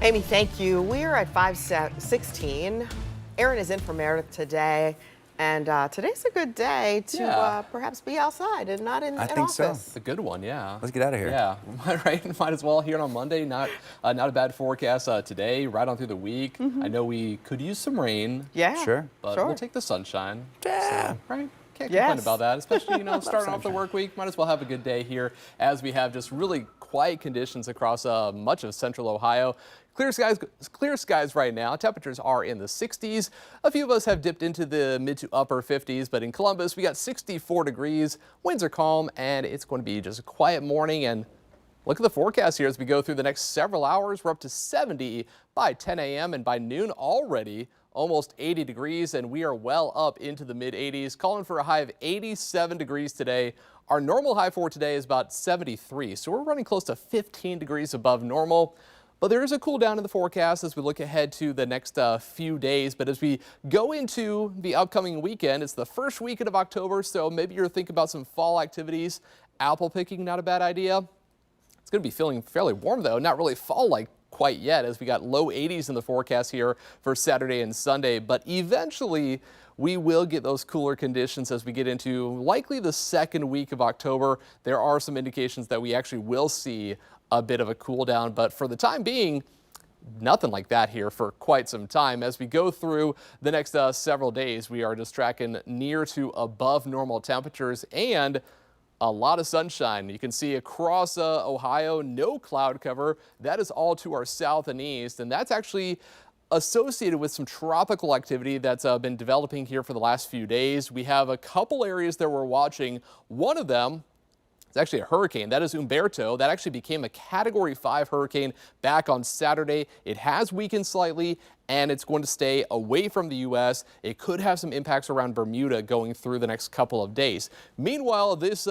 Amy, thank you. We're at 5:16. Aaron is in for Meredith today, and today's a good day to Yeah. perhaps be outside and not in I an think so. office. It's a good one, yeah. Let's get out of here. Yeah, right. Might as well here on Monday. Not a bad forecast today. Right on through the week. I know we could use some rain, Yeah, Sure. but sure. we'll take the sunshine. Yeah. So, right. Can't Yes. complain about that, especially starting off the sunshine. work week. Might as well have a good day here as we have just really quiet conditions across much of central Ohio. Clear skies right now. Temperatures are in the 60s. A few of us have dipped into the mid to upper 50s, but in Columbus we got 64 degrees. Winds are calm, and it's going to be just a quiet morning. And look at the forecast here as we go through the next several hours. We're up to 70 by 10 a.m. and by noon already almost 80 degrees, and we are well up into the mid 80s, calling for a high of 87 degrees today. Our normal high for today is about 73, so we're running close to 15 degrees above normal. But there is a cool down in the forecast as we look ahead to the next few days. But as we go into the upcoming weekend, it's the first weekend of October, so maybe you're thinking about some fall activities. Apple picking, not a bad idea. It's going to be feeling fairly warm, though, not really fall-like quite yet, as we got low 80s in the forecast here for Saturday and Sunday. But eventually, we will get those cooler conditions as we get into likely the second week of October. There are some indications that we actually will see a bit of a cool down, but for the time being, nothing like that here for quite some time. As we go through the next several days, we are just tracking near to above normal temperatures and a lot of sunshine. You can see across Ohio, no cloud cover. That is all to our south and east, and that's actually associated with some tropical activity that's been developing here for the last few days. We have a couple areas that we're watching. One of them, it's actually a hurricane. That is Umberto. That actually became a Category 5 hurricane back on Saturday. It has weakened slightly, and it's going to stay away from the U.S. It could have some impacts around Bermuda going through the next couple of days. Meanwhile, this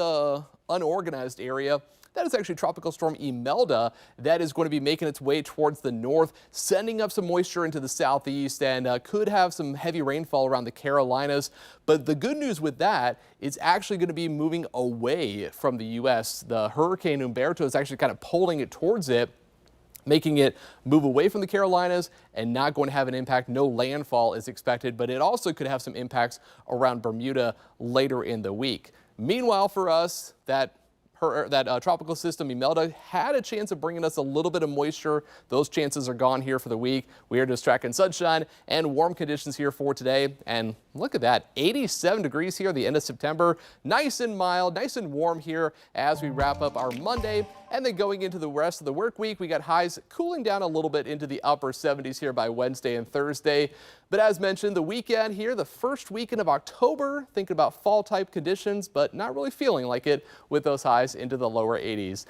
unorganized area, that is actually Tropical Storm Imelda that is going to be making its way towards the north, sending up some moisture into the southeast, and could have some heavy rainfall around the Carolinas. But the good news with that, it's actually going to be moving away from the U.S. The Hurricane Umberto is actually kind of pulling it towards it, making it move away from the Carolinas and not going to have an impact. No landfall is expected, but it also could have some impacts around Bermuda later in the week. Meanwhile, for us, that tropical system Imelda had a chance of bringing us a little bit of moisture. Those chances are gone here for the week. We are just tracking sunshine and warm conditions here for today. And look at that, 87 degrees here at the end of September. Nice and mild, nice and warm here as we wrap up our Monday. And then going into the rest of the work week, we got highs cooling down a little bit into the upper 70s here by Wednesday and Thursday. But as mentioned, the weekend here, the first weekend of October, thinking about fall type conditions, but not really feeling like it with those highs into the lower 80s.